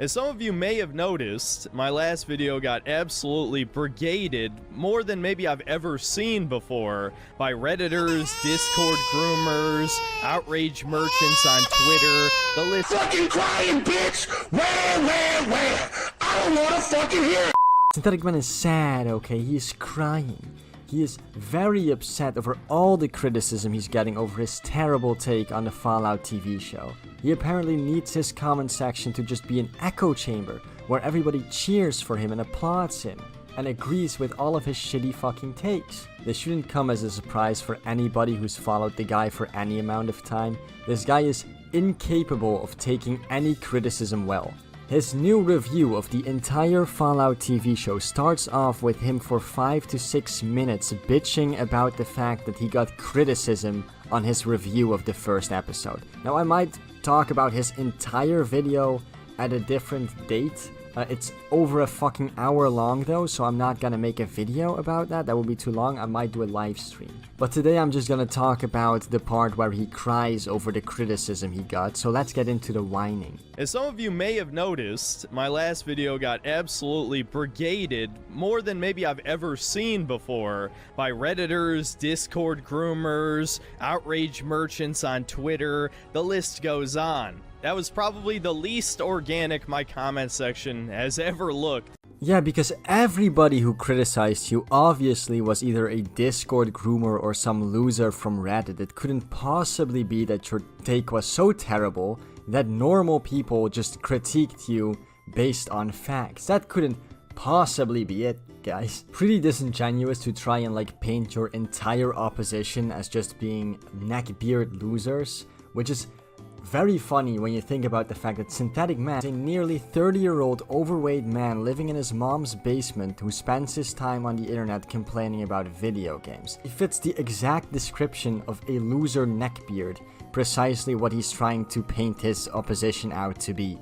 As some of you may have noticed, my last video got absolutely brigaded, more than maybe I've ever seen before, by Redditors, Discord groomers, outrage merchants on Twitter, the list— Fucking crying, bitch! Where? I don't wanna fucking hear it! Syntheticman is sad, okay? He is crying. He is very upset over all the criticism he's getting over his terrible take on the Fallout TV show. He apparently needs his comment section to just be an echo chamber where everybody cheers for him and applauds him and agrees with all of his shitty fucking takes. This shouldn't come as a surprise for anybody who's followed the guy for any amount of time. This guy is incapable of taking any criticism well. His new review of the entire Fallout TV show starts off with him for 5 to 6 minutes bitching about the fact that he got criticism on his review of the first episode. Now, I might talk about his entire video at a different date. It's over a fucking hour long though, so I'm not gonna make a video about that. That would be too long. I might do a live stream. But today I'm just gonna talk about the part where he cries over the criticism he got, so let's get into the whining. As some of you may have noticed, my last video got absolutely brigaded, more than maybe I've ever seen before, by Redditors, Discord groomers, outrage merchants on Twitter, the list goes on. That was probably the least organic my comment section has ever looked. Yeah, because everybody who criticized you obviously was either a Discord groomer or some loser from Reddit. It couldn't possibly be that your take was so terrible that normal people just critiqued you based on facts. That couldn't possibly be it, guys. Pretty disingenuous to try and like paint your entire opposition as just being neckbeard losers, which is very funny when you think about the fact that Syntheticman is a nearly 30-year-old overweight man living in his mom's basement who spends his time on the internet complaining about video games. He fits the exact description of a loser neckbeard, precisely what he's trying to paint his opposition out to be.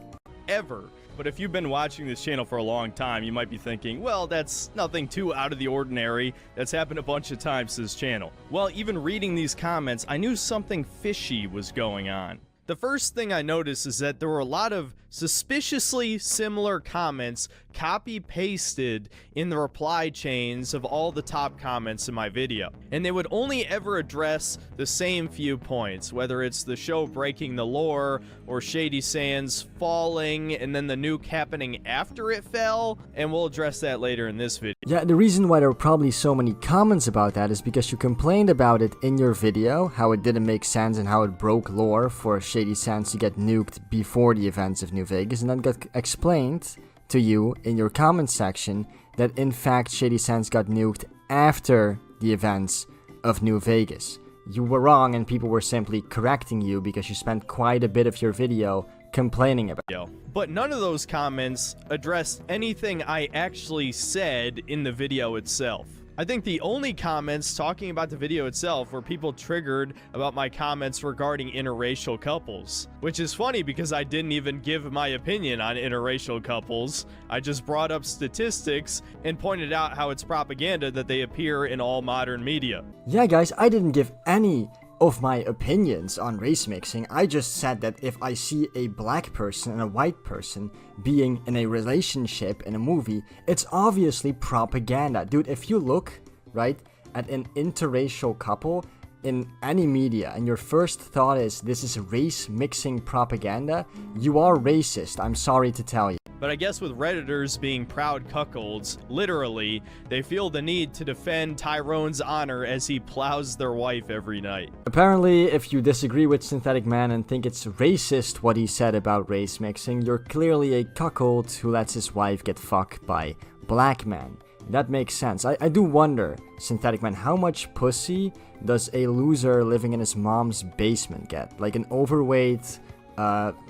Ever. But if you've been watching this channel for a long time, you might be thinking, well, that's nothing too out of the ordinary. That's happened a bunch of times to this channel. Well, even reading these comments, I knew something fishy was going on. The first thing I noticed is that there were a lot of suspiciously similar comments copy-pasted in the reply chains of all the top comments in my video. And they would only ever address the same few points, whether it's the show breaking the lore, or Shady Sands falling, and then the nuke happening after it fell, and we'll address that later in this video. Yeah, the reason why there were probably so many comments about that is because you complained about it in your video, how it didn't make sense and how it broke lore for Shady Sands to get nuked before the events of New Vegas, and then got explained to you in your comment section that in fact Shady Sands got nuked after the events of New Vegas. You were wrong and people were simply correcting you because you spent quite a bit of your video complaining about it. But none of those comments addressed anything I actually said in the video itself. I think the only comments talking about the video itself were people triggered about my comments regarding interracial couples. Which is funny because I didn't even give my opinion on interracial couples. I just brought up statistics and pointed out how it's propaganda that they appear in all modern media. Yeah, guys, I didn't give any of my opinions on race mixing. I just said that if I see a black person and a white person being in a relationship in a movie, it's obviously propaganda. Dude, if you look, right, at an interracial couple in any media and your first thought is this is race mixing propaganda, you are racist, I'm sorry to tell you. But I guess with Redditors being proud cuckolds, literally, they feel the need to defend Tyrone's honor as he plows their wife every night. Apparently, if you disagree with Syntheticman and think it's racist what he said about race mixing, you're clearly a cuckold who lets his wife get fucked by black men. That makes sense. I do wonder, Syntheticman, how much pussy does a loser living in his mom's basement get? Like an overweight,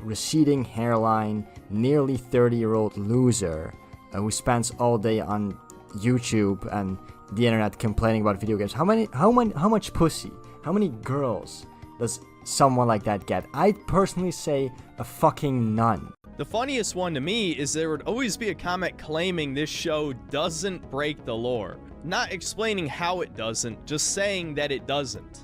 receding hairline, nearly 30-year-old loser who spends all day on YouTube and the internet complaining about video games. How much pussy, how many girls does someone like that get? I'd personally say a fucking none. The funniest one to me is there would always be a comment claiming this show doesn't break the lore. Not explaining how it doesn't, just saying that it doesn't.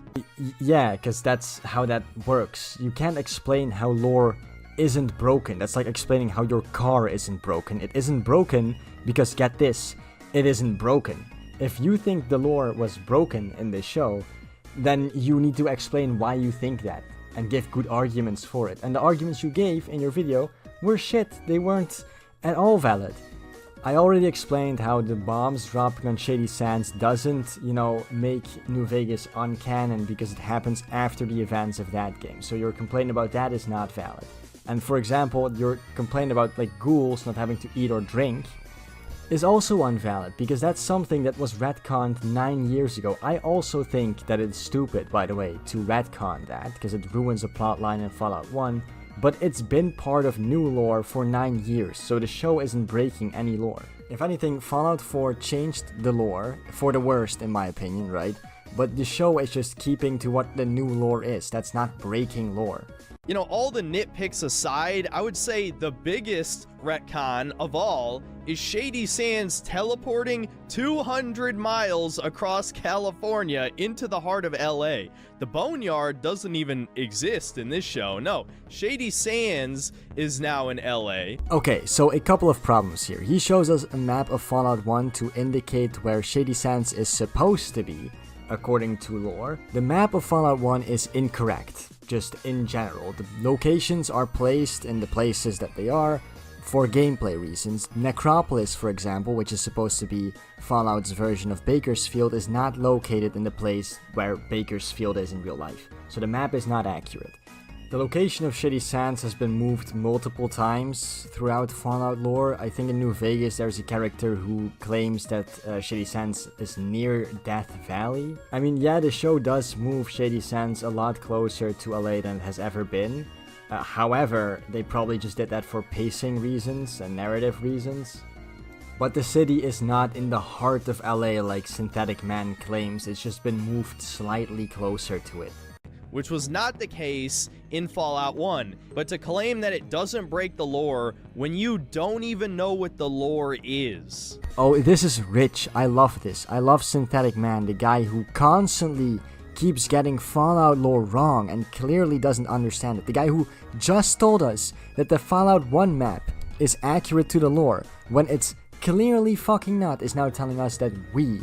Yeah, because that's how that works. You can't explain how lore isn't broken. That's like explaining how your car isn't broken. It isn't broken because, get this, it isn't broken. If you think the lore was broken in this show, then you need to explain why you think that and give good arguments for it. And the arguments you gave in your video were shit. They weren't at all valid. I already explained how the bombs dropping on Shady Sands doesn't, make New Vegas uncanon because it happens after the events of that game. So your complaint about that is not valid. And for example, your complaint about like ghouls not having to eat or drink is also invalid because that's something that was retconned 9 years ago. I also think that it's stupid, by the way, to retcon that because it ruins a plotline in Fallout 1, but it's been part of new lore for 9 years, so the show isn't breaking any lore. If anything, Fallout 4 changed the lore for the worst in my opinion, right? But the show is just keeping to what the new lore is. That's not breaking lore. All the nitpicks aside, I would say the biggest retcon of all is Shady Sands teleporting 200 miles across California into the heart of LA. The Boneyard doesn't even exist in this show. No, Shady Sands is now in LA. Okay, so a couple of problems here. He shows us a map of Fallout 1 to indicate where Shady Sands is supposed to be, according to lore. The map of Fallout 1 is incorrect. Just in general, the locations are placed in the places that they are for gameplay reasons. Necropolis, for example, which is supposed to be Fallout's version of Bakersfield, is not located in the place where Bakersfield is in real life. So the map is not accurate. The location of Shady Sands has been moved multiple times throughout Fallout lore. I think in New Vegas there's a character who claims that Shady Sands is near Death Valley. I mean, yeah, the show does move Shady Sands a lot closer to LA than it has ever been. However, they probably just did that for pacing reasons and narrative reasons. But the city is not in the heart of LA like Syntheticman claims, it's just been moved slightly closer to it. Which was not the case in Fallout 1. But to claim that it doesn't break the lore when you don't even know what the lore is. Oh, this is rich. I love this. I love Syntheticman, the guy who constantly keeps getting Fallout lore wrong and clearly doesn't understand it. The guy who just told us that the Fallout 1 map is accurate to the lore when it's clearly fucking not, is now telling us that we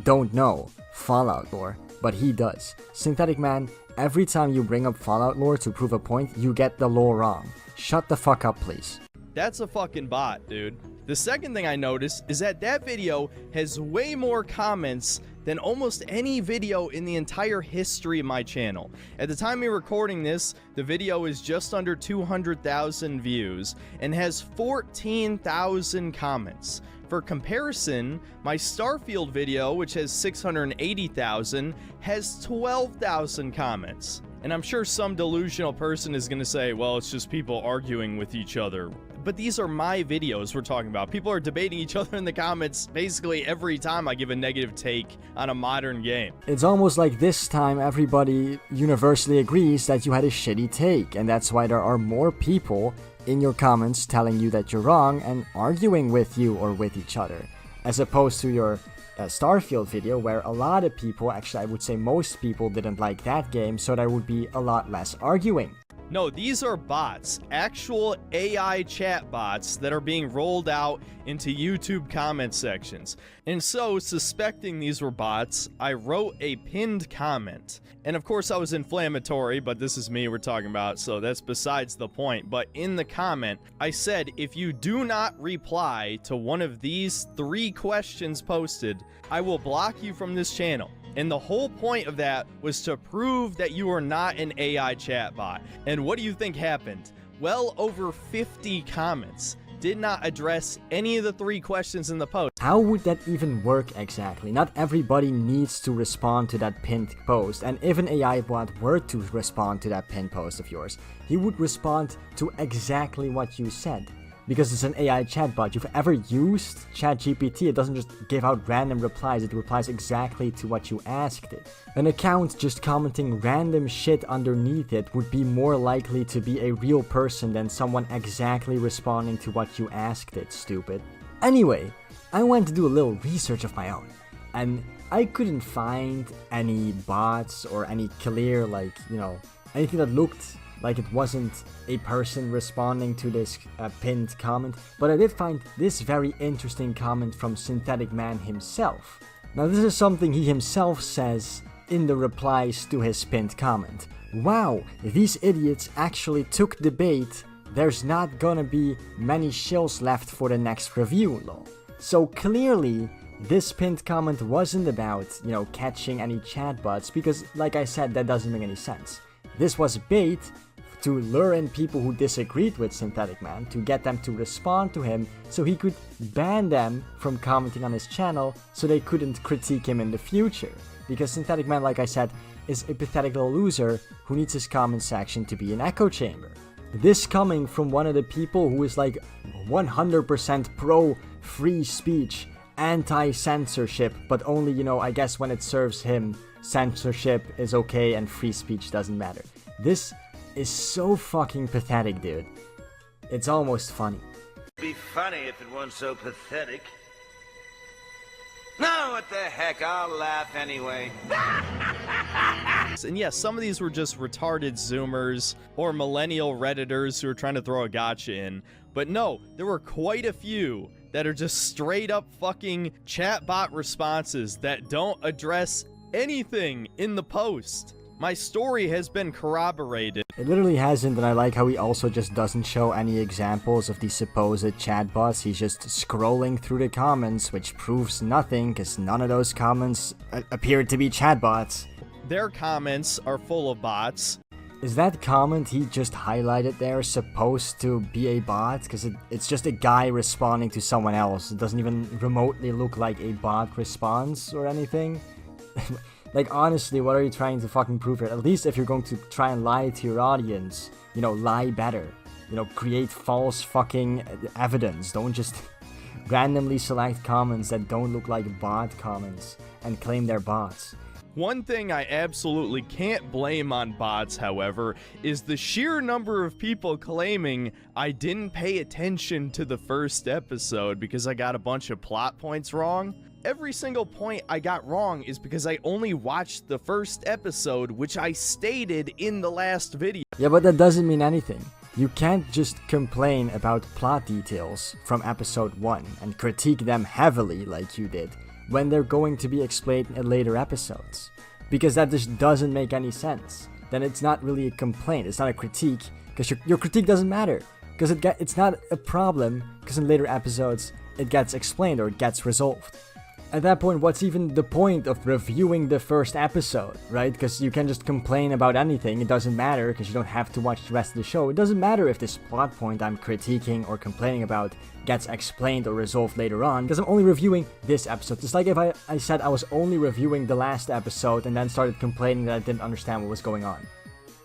don't know Fallout lore, but he does. Syntheticman, every time you bring up Fallout lore to prove a point, you get the lore wrong. Shut the fuck up, please. That's a fucking bot, dude. The second thing I noticed is that video has way more comments than almost any video in the entire history of my channel. At the time of recording this, the video is just under 200,000 views and has 14,000 comments. For comparison, my Starfield video, which has 680,000, has 12,000 comments. And I'm sure some delusional person is going to say, well, it's just people arguing with each other. But these are my videos we're talking about. People are debating each other in the comments basically every time I give a negative take on a modern game. It's almost like this time everybody universally agrees that you had a shitty take, and that's why there are more people in your comments telling you that you're wrong and arguing with you or with each other, as opposed to your Starfield video where a lot of people, actually I would say most people, didn't like that game, so there would be a lot less arguing. No, these are bots, actual AI chat bots that are being rolled out into YouTube comment sections. And so, suspecting these were bots, I wrote a pinned comment. And of course I was inflammatory, but this is me we're talking about, so that's besides the point. But in the comment, I said, if you do not reply to one of these 3 questions posted, I will block you from this channel. And the whole point of that was to prove that you are not an AI chatbot. And what do you think happened? Well over 50 comments did not address any of the 3 questions in the post. How would that even work exactly? Not everybody needs to respond to that pinned post, and if an AI bot were to respond to that pinned post of yours, he would respond to exactly what you said. Because it's an AI chatbot. You've ever used ChatGPT, it doesn't just give out random replies, it replies exactly to what you asked it. An account just commenting random shit underneath it would be more likely to be a real person than someone exactly responding to what you asked it, stupid. Anyway, I went to do a little research of my own, and I couldn't find any bots or any clear, anything that looked like it wasn't a person responding to this pinned comment, but I did find this very interesting comment from Syntheticman himself. Now this is something he himself says in the replies to his pinned comment. Wow, these idiots actually took the bait. There's not gonna be many shills left for the next review, lol. So clearly, this pinned comment wasn't about, catching any chatbots, because like I said, that doesn't make any sense. This was bait to lure in people who disagreed with Syntheticman, to get them to respond to him, so he could ban them from commenting on his channel, so they couldn't critique him in the future. Because Syntheticman, like I said, is a pathetic little loser who needs his comment section to be an echo chamber. This coming from one of the people who is like 100% pro free speech, anti-censorship, but only, I guess when it serves him, censorship is okay and free speech doesn't matter. This is so fucking pathetic, dude. It's almost funny. It'd be funny if it weren't so pathetic. No, what the heck, I'll laugh anyway. And yes, some of these were just retarded Zoomers or millennial Redditors who were trying to throw a gotcha in. But no, there were quite a few that are just straight up fucking chatbot responses that don't address anything in the post. My story has been corroborated. It literally hasn't, and I like how he also just doesn't show any examples of these supposed chatbots. He's just scrolling through the comments, which proves nothing, because none of those comments appear to be chatbots. Their comments are full of bots. Is that comment he just highlighted there supposed to be a bot? Because it's just a guy responding to someone else. It doesn't even remotely look like a bot response or anything. Like, honestly, what are you trying to fucking prove here? At least if you're going to try and lie to your audience, lie better. Create false fucking evidence. Don't just randomly select comments that don't look like bot comments and claim they're bots. One thing I absolutely can't blame on bots, however, is the sheer number of people claiming I didn't pay attention to the first episode because I got a bunch of plot points wrong. Every single point I got wrong is because I only watched the first episode, which I stated in the last video. Yeah, but that doesn't mean anything. You can't just complain about plot details from episode 1 and critique them heavily like you did when they're going to be explained in later episodes. Because that just doesn't make any sense. Then it's not really a complaint, it's not a critique, because your critique doesn't matter. Because it's not a problem, because in later episodes it gets explained or it gets resolved. At that point, what's even the point of reviewing the first episode, right? Because you can just complain about anything, it doesn't matter, because you don't have to watch the rest of the show. It doesn't matter if this plot point I'm critiquing or complaining about gets explained or resolved later on, because I'm only reviewing this episode. It's like if I said I was only reviewing the last episode and then started complaining that I didn't understand what was going on.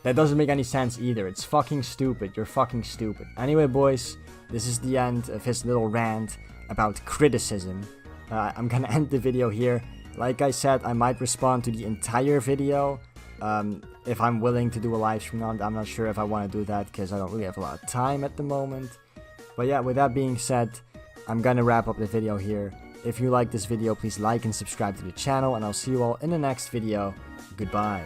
That doesn't make any sense either. It's fucking stupid. You're fucking stupid. Anyway, boys, this is the end of his little rant about criticism. I'm gonna end the video here. Like I said, I might respond to the entire video if I'm willing to do a live stream on it. I'm not sure if I want to do that because I don't really have a lot of time at the moment. But yeah, with that being said, I'm gonna wrap up the video here. If you like this video, please like and subscribe to the channel, and I'll see you all in the next video. Goodbye.